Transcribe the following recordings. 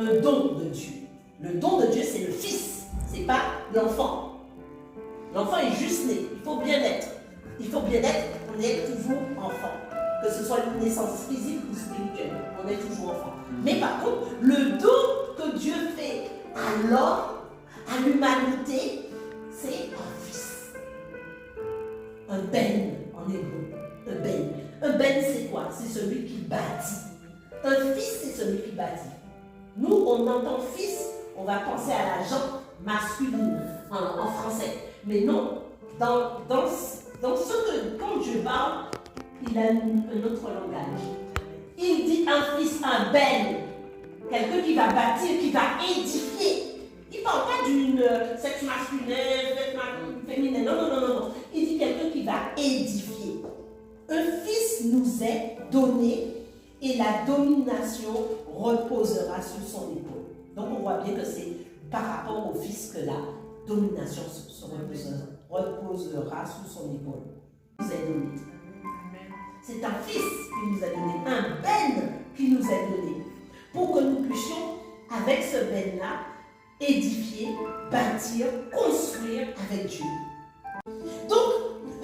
un don de Dieu. Le don de Dieu, c'est le Fils, ce n'est pas l'enfant. L'enfant est juste né, il faut bien être. Il faut bien être, on est toujours enfant. Que ce soit une naissance physique ou spirituelle, on est toujours enfant. Mais par contre, le don que Dieu fait à l'homme, à l'humanité, c'est un Fils. Un ben en hébreu. Un ben. Un ben, c'est quoi? C'est celui qui bâtit. Un fils, c'est celui qui bâtit. Nous, on entend fils, on va penser à la jante masculine en français. Mais non, dans ce que, quand Dieu parle, il a un autre langage. Il dit un fils, un ben, quelqu'un qui va bâtir, qui va édifier. Il ne parle pas d'une sexe masculin, sexe féminin, non. Il dit quelqu'un qui va édifier. Un fils nous est donné et la domination reposera sur son épaule. Donc on voit bien que c'est par rapport au fils que la domination reposera sur son épaule. Il nous est donné. C'est un fils qui nous a donné, un ben qui nous est donné, pour que nous puissions, avec ce ben-là, édifier, bâtir, construire avec Dieu. Donc,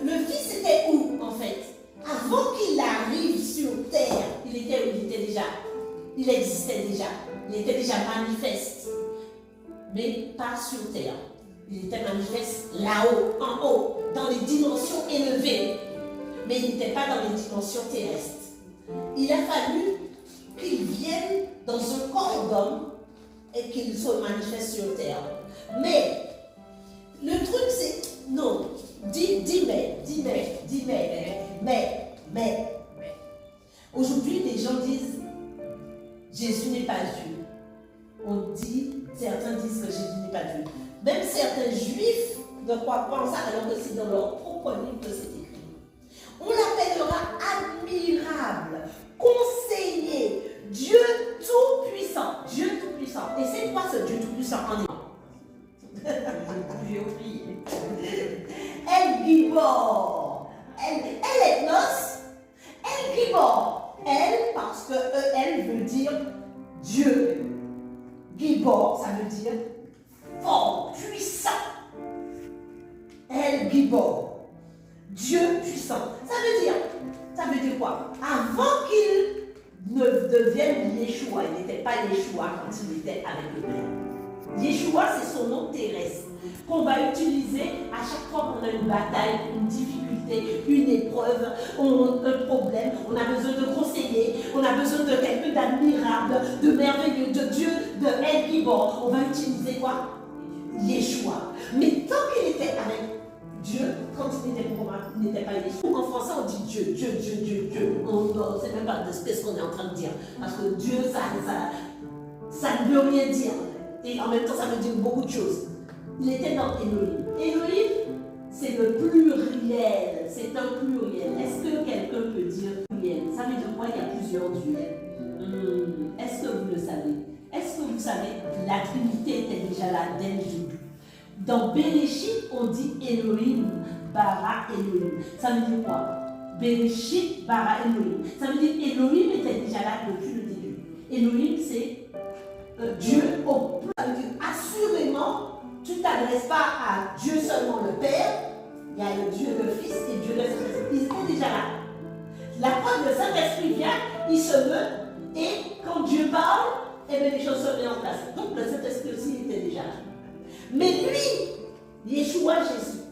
le fils était où en fait? Avant qu'il arrive sur terre, il était où? Il était déjà, il existait déjà, il était déjà manifeste, mais pas sur terre. Il était manifeste là-haut, en haut, dans les dimensions élevées, mais il n'était pas dans les dimensions terrestres. Il a fallu qu'il vienne dans un corps d'homme et qu'il soit manifeste sur terre. Mais le truc c'est, non, dis mais. Aujourd'hui les gens disent Jésus n'est pas Dieu. Certains disent que Jésus n'est pas Dieu. Même certains juifs ne croient pas en ça alors que c'est dans leur propre livre que c'est écrit. On l'appellera admirable, conseiller, Dieu tout-puissant. Dieu tout-puissant. Et c'est quoi ce Dieu tout-puissant en hébreu? J'ai oublié. El Gibor. El Ethnos. El Gibor. El, parce que El veut dire Dieu. Gibor, ça veut dire fort, puissant. El Gibor. Dieu puissant. Ça veut dire quoi? Avant qu'il ne devienne Yeshua, il n'était pas Yeshua quand il était avec le Père. Yeshua, c'est son nom terrestre qu'on va utiliser à chaque fois qu'on a une bataille, une difficulté, une épreuve, un problème. On a besoin de conseiller, on a besoin de quelqu'un d'admirable, de merveilleux, de Dieu, de El Gibor. On va utiliser quoi? Yeshua. Mais tant qu'il était avec Dieu, quand il n'était pas Yeshua. En français, on dit Dieu. C'est même pas de ce qu'on est en train de dire. Parce que Dieu, ça ne veut rien dire. Et en même temps, ça veut dire beaucoup de choses. Il était dans Elohim. Elohim, c'est le pluriel. C'est un pluriel. Est-ce que quelqu'un peut dire pluriel? Ça veut dire quoi? Il y a plusieurs dieux. Est-ce que vous le savez? Est-ce que vous savez que la Trinité était déjà là dès le début? Dans Bereshit, on dit Elohim, bara Elohim. Ça veut dire quoi? Bereshit, bara Elohim. Ça veut dire Elohim était déjà là depuis le début. Elohim, c'est Dieu au plus. Ça veut dire assurément, tu ne t'adresses pas à Dieu seulement le Père, il y a le Dieu le Fils et Dieu le Saint-Esprit. Ils étaient déjà là. La preuve, le Saint-Esprit vient, il se meut, et quand Dieu parle, eh bien, les choses se mettent en place. Donc le Saint-Esprit aussi était déjà là. Mais lui, Yeshua Jésus,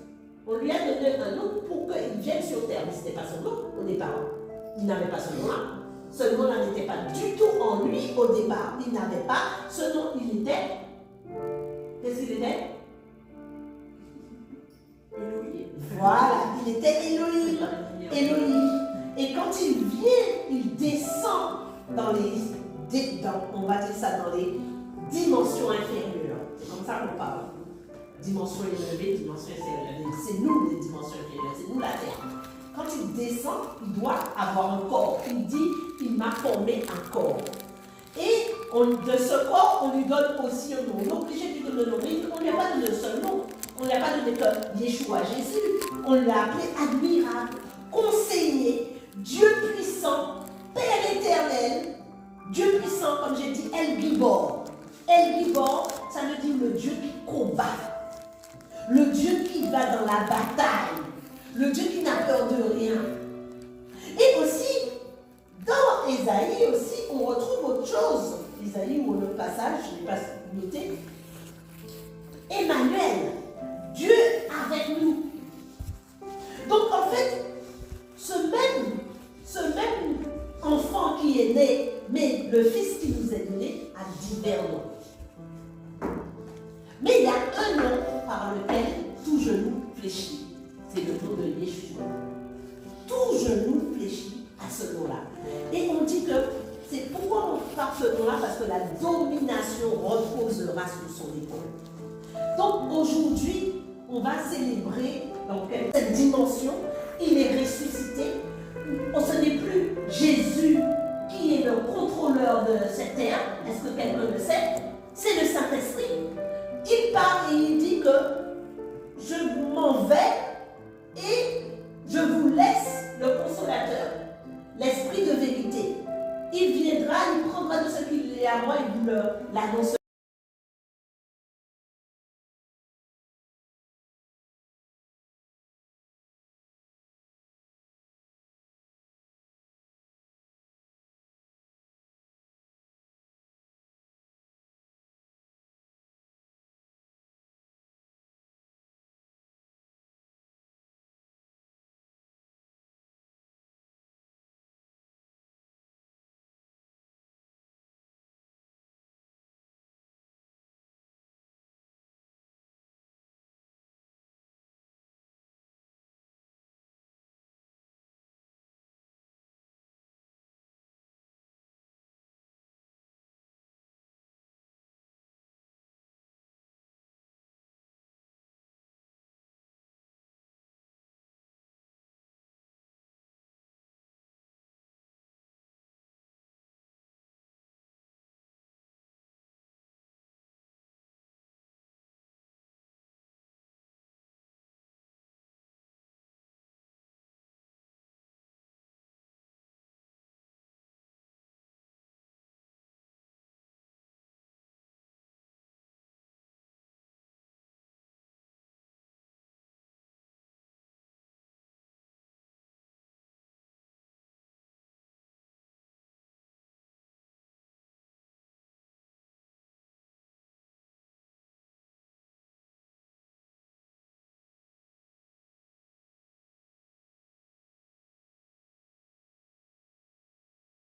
on lui a donné un nom pour qu'il vienne sur terre. Mais ce n'était pas son nom au départ. Il n'avait pas ce nom-là. Ce nom-là n'était pas du tout en lui au départ. Il n'avait pas ce nom. Il était. Qu'est-ce qu'il était? Elohim. Voilà, il était Elohim. Elohim. Et quand il vient, il descend dans on va dire ça, dans les dimensions inférieures. C'est comme ça qu'on parle. Dimension élevée, dimension inférieure. C'est nous les dimensions inférieures, c'est nous la terre. Quand il descend, il doit avoir un corps. Il dit, il m'a formé un corps. Et de ce corps, on lui donne aussi un nom. On est obligé de lui donner un nom. On ne lui a pas donné un seul nom. On ne lui a pas donné que Yeshua Jésus. On l'a appelé admirable, conseiller, Dieu puissant, Père éternel, Dieu puissant, comme j'ai dit, El Gibor. El Gibor, ça veut dire le Dieu qui combat. Le Dieu qui va dans la bataille. Le Dieu qui n'a peur de rien. Et aussi, dans Ésaïe aussi, on retrouve autre chose. Ésaïe, ou le passage, je n'ai pas noté. Emmanuel, Dieu avec nous. Donc en fait, ce même enfant qui est né, mais le fils qui nous est donné, a divers noms. Mais il y a un nom par lequel tout genou fléchit. C'est le nom de Yeshua. Tout genou fléchit à ce nom-là. Et on dit que c'est pourquoi on parle ce nom-là, parce que la domination reposera sur son épaule. Donc aujourd'hui, on va célébrer donc, cette dimension. Il est ressuscité. Ce n'est plus Jésus qui est le contrôleur de cette terre. Est-ce que quelqu'un le sait? C'est le Saint-Esprit. Il parle et il dit que je m'en vais et je vous laisse le consolateur, l'esprit de vérité. Il viendra, il prendra de ce qu'il est à moi et vous l'annoncerez.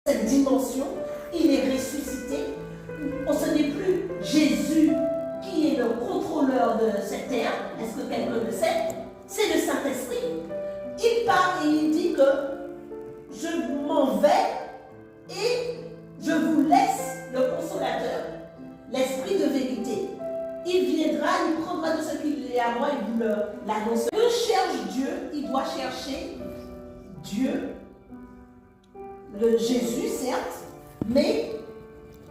Cette dimension, il est ressuscité. Ce n'est plus Jésus qui est le contrôleur de cette terre. Est-ce que quelqu'un le sait? C'est le Saint-Esprit. Il parle et il dit que je m'en vais et je vous laisse le consolateur, l'esprit de vérité. Il viendra, il prendra de ce qu'il est à moi et vous l'annoncerez. Dieu cherche Dieu, il doit chercher Dieu. Le Jésus, certes, mais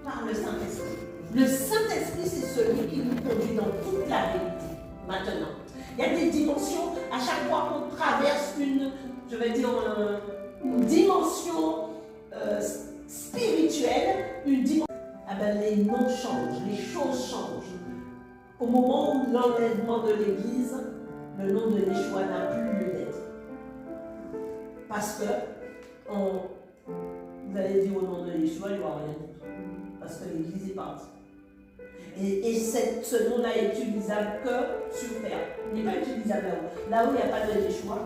par le Saint-Esprit. Le Saint-Esprit, c'est celui qui nous conduit dans toute la vérité. Maintenant, il y a des dimensions, à chaque fois qu'on traverse une dimension spirituelle, une dimension, les noms changent, les choses changent. Au moment où l'enlèvement de l'Église, le nom de Yeshua n'a plus lieu d'être. Parce que vous allez dire au nom de Yeshua, il n'y aura rien d'autre. Parce que l'Église est partie. Et ce nom-là est utilisable que sur terre. Il n'est pas utilisable là-haut. Là-haut, il n'y a pas de Yeshua.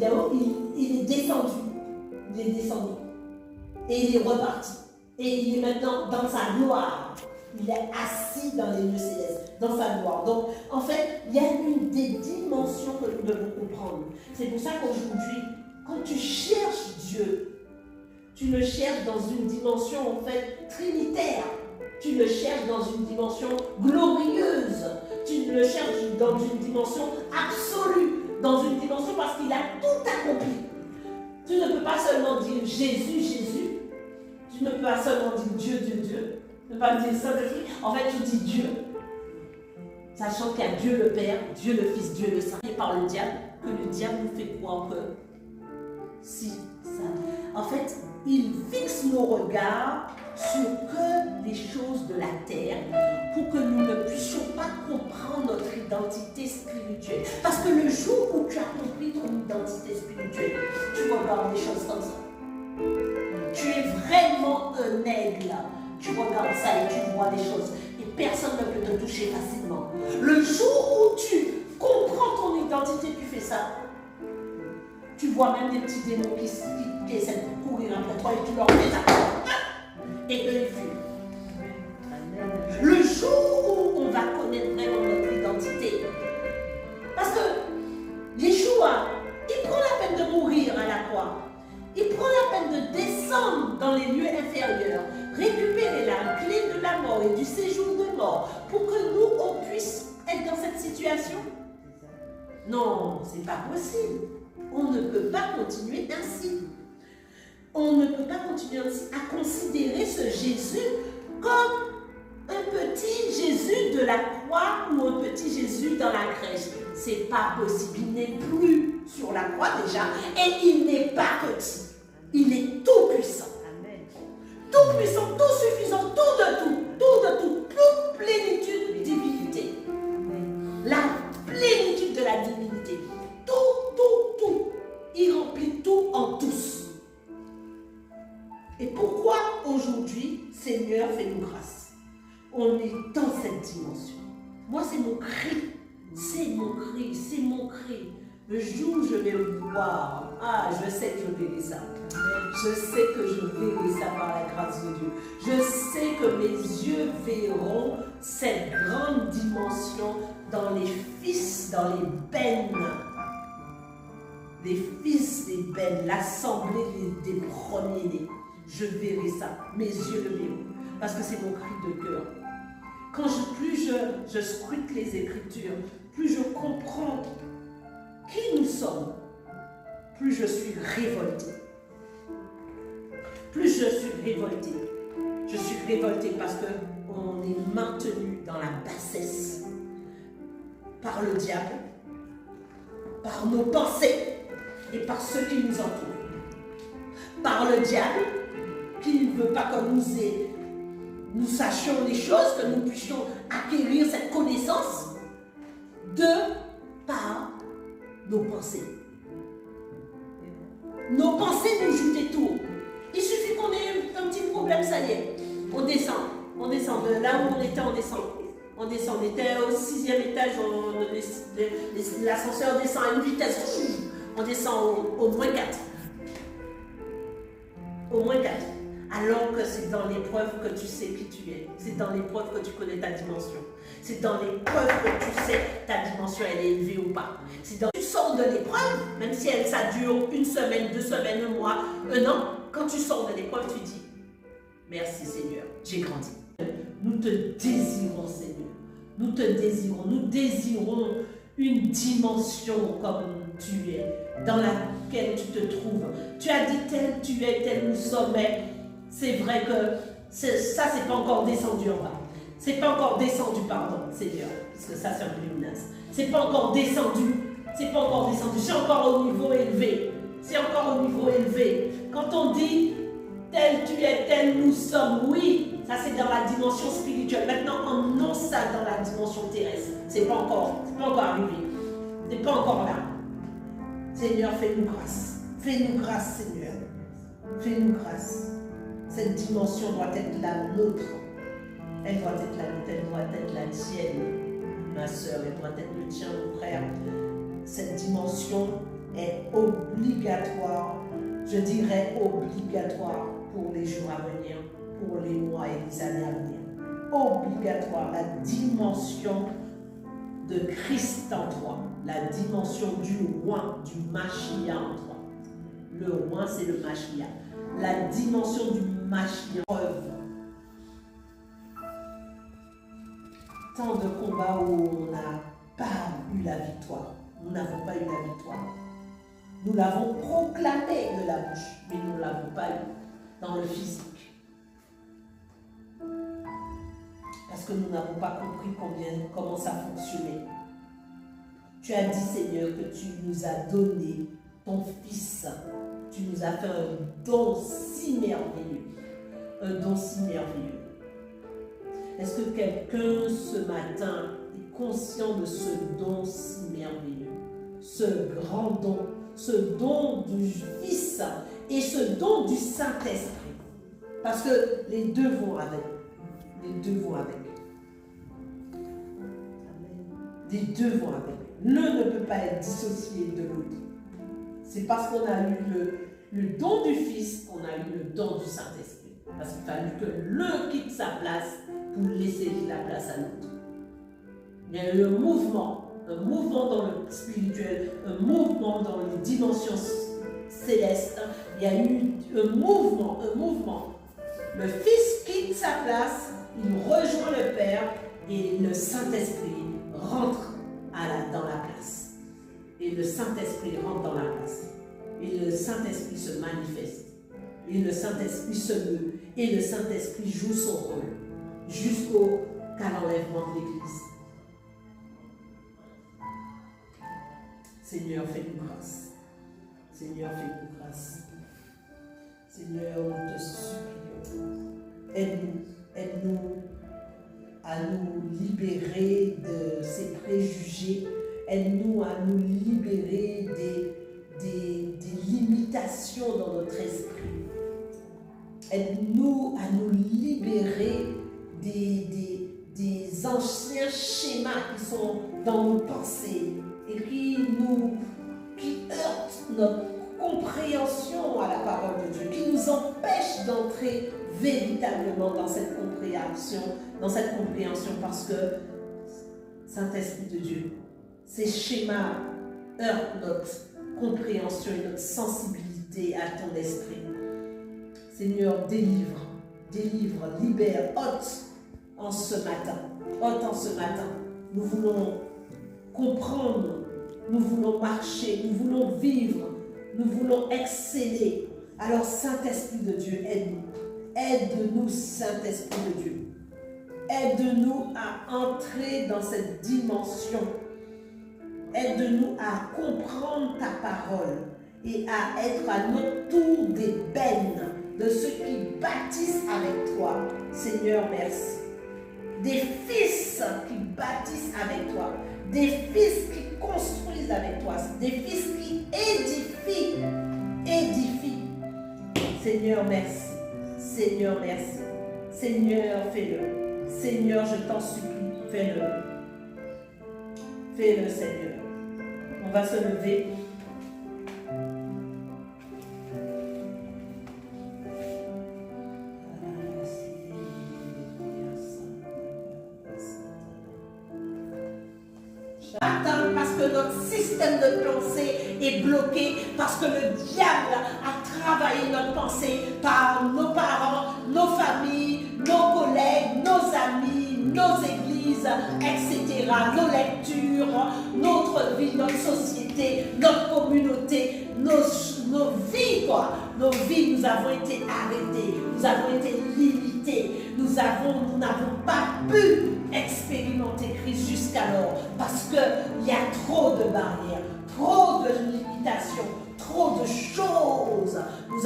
Là-haut, il est descendu. Il est descendu. Et il est reparti. Et il est maintenant dans sa gloire. Il est assis dans les lieux célestes, dans sa gloire. Donc, en fait, il y a une des dimensions que nous devons comprendre. C'est pour ça qu'aujourd'hui, quand tu cherches Dieu, tu le cherches dans une dimension, en fait, trinitaire. Tu le cherches dans une dimension glorieuse. Tu le cherches dans une dimension absolue. Dans une dimension parce qu'il a tout accompli. Tu ne peux pas seulement dire Jésus, Jésus. Tu ne peux pas seulement dire Dieu, Dieu, Dieu. Tu ne peux pas dire Saint-Esprit. En fait, tu dis Dieu. Sachant qu'il y a Dieu le Père, Dieu le Fils, Dieu le Saint. Et par le diable, que le diable nous fait croire que si, ça. En fait, il fixe nos regards sur que les choses de la terre pour que nous ne puissions pas comprendre notre identité spirituelle. Parce que le jour où tu as compris ton identité spirituelle, tu regardes les choses comme ça. Tu es vraiment un aigle. Tu regardes ça et tu vois les choses. Et personne ne peut te toucher facilement. Le jour où tu comprends ton identité, tu fais ça. Tu vois même des petits démons qui essaient de courir après toi et tu leur fais ça. Et eux, ils fuient. Le jour où on va connaître vraiment notre identité. Parce que Yeshua, il prend la peine de mourir à la croix. Il prend la peine de descendre dans les lieux inférieurs, récupérer la clé de la mort et du séjour de mort pour que nous, on puisse être dans cette situation. Non, c'est pas possible. On ne peut pas continuer ainsi. On ne peut pas continuer ainsi à considérer ce Jésus comme un petit Jésus de la croix ou un petit Jésus dans la crèche. C'est pas possible. Il n'est plus sur la croix déjà et il n'est pas petit. Il est tout puissant. Tout puissant, tout suffisant, tout de tout, toute plénitude de divinité. La plénitude de la divinité. Tout. Il remplit tout en tous. Et pourquoi aujourd'hui, Seigneur, fais-nous grâce? On est dans cette dimension. Moi, c'est mon cri. C'est mon cri, c'est mon cri. Le jour où je vais vous voir, je sais que je verrai ça. Je sais que je verrai ça par la grâce de Dieu. Je sais que mes yeux verront cette grande dimension dans les fils, dans les bennes. Les fils des bennes, l'assemblée des premiers-nés. Je verrai ça. Mes yeux le verront. Parce que c'est mon cri de cœur. Plus je scrute les Écritures, plus je comprends qui nous sommes, plus je suis révoltée. Plus je suis révoltée. Je suis révoltée parce qu'on est maintenu dans la bassesse par le diable, par nos pensées et par ceux qui nous entourent. Par le diable qui ne veut pas que nous sachions les choses, que nous puissions acquérir cette connaissance par nos pensées. Nos pensées nous jouent des tours. Il suffit qu'on ait un petit problème, ça y est. On descend de là où on était, on descend. On était au 6e étage, l'ascenseur descend à une vitesse. On descend au moins 4. Au moins 4. Alors que c'est dans l'épreuve que tu sais qui tu es. C'est dans l'épreuve que tu connais ta dimension. C'est dans l'épreuve que tu sais ta dimension, elle est élevée ou pas. C'est dans tu sors de l'épreuve, même si ça dure 1 semaine, 2 semaines, 1 mois, 1 an, quand tu sors de l'épreuve, tu dis merci Seigneur, j'ai grandi. Nous te désirons Seigneur. Nous te désirons. Nous désirons une dimension comme tu es, dans laquelle tu te trouves. Tu as dit tel tu es, tel nous sommes, mais c'est vrai que ça, c'est pas encore descendu en bas. C'est pas encore descendu, pardon, Seigneur, parce que ça, c'est un peu lumineux. C'est pas encore descendu. C'est pas encore descendu. C'est encore au niveau élevé. C'est encore au niveau élevé. Quand on dit tel tu es, tel nous sommes, oui, ça c'est dans la dimension spirituelle. Maintenant, emmenons ça dans la dimension terrestre. C'est pas encore arrivé. C'est pas encore là. Seigneur, fais-nous grâce. Fais-nous grâce, Seigneur. Fais-nous grâce. Cette dimension doit être la nôtre. Elle doit être la nôtre, elle doit être la tienne, ma soeur, elle doit être le tien, mon frère. Cette dimension est obligatoire, je dirais obligatoire pour les jours à venir, pour les mois et les années à venir. Obligatoire, la dimension de Christ en toi, la dimension du roi, du Mashiach en toi. Le roi, c'est le Mashiach. La dimension du Mashiach. Tant de combats où on n'a pas eu la victoire. Nous n'avons pas eu la victoire. Nous l'avons proclamé de la bouche, mais nous ne l'avons pas eu dans le physique. Parce que nous n'avons pas compris comment ça fonctionnait. Tu as dit, Seigneur, que tu nous as donné ton Fils. Tu nous as fait un don si merveilleux. un don si merveilleux. Est-ce que quelqu'un ce matin est conscient de ce don si merveilleux? Ce grand don, ce don du Fils et ce don du Saint-Esprit. Parce que les deux vont avec. Les deux vont avec. Les deux vont avec. L'un ne peut pas être dissocié de l'autre. C'est parce qu'on a eu le don du Fils qu'on a eu le don du Saint-Esprit. Parce qu'il fallait que l'un quitte sa place pour laisser la place à l'autre. Il y a eu un mouvement dans le spirituel, un mouvement dans les dimensions célestes. Il y a eu un mouvement. Le Fils quitte sa place, il rejoint le Père et le Saint-Esprit rentre dans la place. Et le Saint-Esprit rentre dans la place. Et le Saint-Esprit se manifeste. Et le Saint-Esprit se meut. Et le Saint-Esprit joue son rôle jusqu'à l'enlèvement de l'Église. Seigneur, fais-nous grâce. Seigneur, fais-nous grâce. Seigneur, nous te supplions. Aide-nous à nous libérer de ces préjugés. Aide-nous à nous libérer des limitations dans notre esprit. Aide-nous à nous libérer des anciens schémas qui sont dans nos pensées et qui heurtent notre compréhension à la parole de Dieu, qui nous empêchent d'entrer véritablement dans cette compréhension parce que, Saint-Esprit de Dieu, ces schémas heurtent notre compréhension et notre sensibilité à ton esprit. Seigneur, délivre, libère, ôte en ce matin. Nous voulons comprendre, nous voulons marcher, nous voulons vivre, nous voulons exceller. Alors, Saint-Esprit de Dieu, aide-nous. Aide-nous, Saint-Esprit de Dieu. Aide-nous à entrer dans cette dimension. Aide-nous à comprendre ta parole et à être à notre tour d'ébène de ceux qui bâtissent avec toi. Seigneur, merci. Des fils qui bâtissent avec toi. Des fils qui construisent avec toi. Des fils qui édifient. Seigneur, merci. Seigneur, merci. Seigneur, fais-le. Seigneur, je t'en supplie, fais-le. Fais-le, Seigneur. On va se lever. Attends, parce que notre système de pensée est bloqué, parce que le diable a travaillé notre pensée par nos parents, nos familles, nos collègues, nos amis, nos églises, etc. Nos lectures, notre vie, notre société, notre communauté, nos vies, quoi. Nos vies, nous avons été arrêtés, nous avons été limités, nous n'avons pas pu expérimenter Christ jusqu'alors parce qu'il y a trop de barrières, trop de limitations, trop de choses. Nous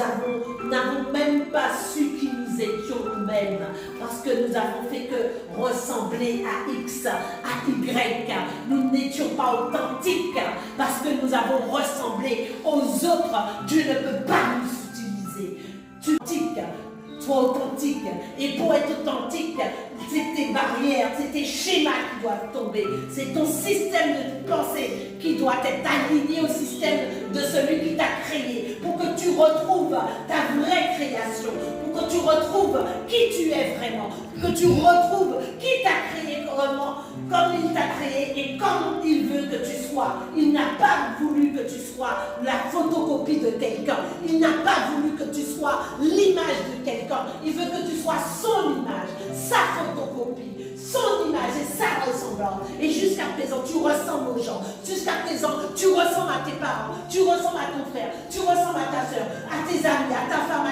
n'avons même pas su qui nous étions nous-mêmes parce que nous avons fait que ressembler à X, à Y. Nous n'étions pas authentiques parce que nous avons ressemblé aux autres. Dieu ne peut pas nous utiliser. Tu sois authentique. Et pour être authentique, c'est tes barrières, c'est tes schémas qui doivent tomber. C'est ton système de pensée qui doit être aligné au système de celui qui t'a créé. Pour que tu retrouves ta vraie création. Pour que tu retrouves qui tu es vraiment. Que tu retrouves qui t'a créé vraiment, comme il t'a créé et comme il veut que tu sois. Il n'a pas voulu que tu sois la photocopie de quelqu'un. Il n'a pas voulu que tu sois l'image de quelqu'un. Il veut que tu sois son image, sa photocopie, son image et sa ressemblance. Et jusqu'à présent, tu ressembles aux gens. Jusqu'à présent, tu ressembles à tes parents, tu ressembles à ton frère, tu ressembles à ta soeur, à tes amis, à ta femme, à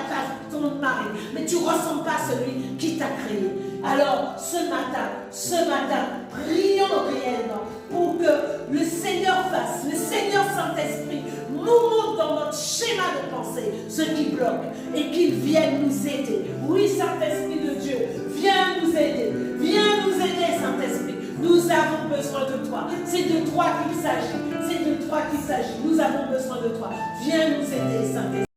ton mari. Mais tu ne ressembles pas à celui qui t'a créé. Alors, ce matin, prions réellement pour que le Seigneur fasse, le Seigneur Saint-Esprit nous montre dans notre schéma de pensée ce qui bloque et qu'il vienne nous aider. Oui, Saint-Esprit de Dieu, viens nous aider. Viens nous aider, Saint-Esprit. Nous avons besoin de toi. C'est de toi qu'il s'agit. C'est de toi qu'il s'agit. Nous avons besoin de toi. Viens nous aider, Saint-Esprit.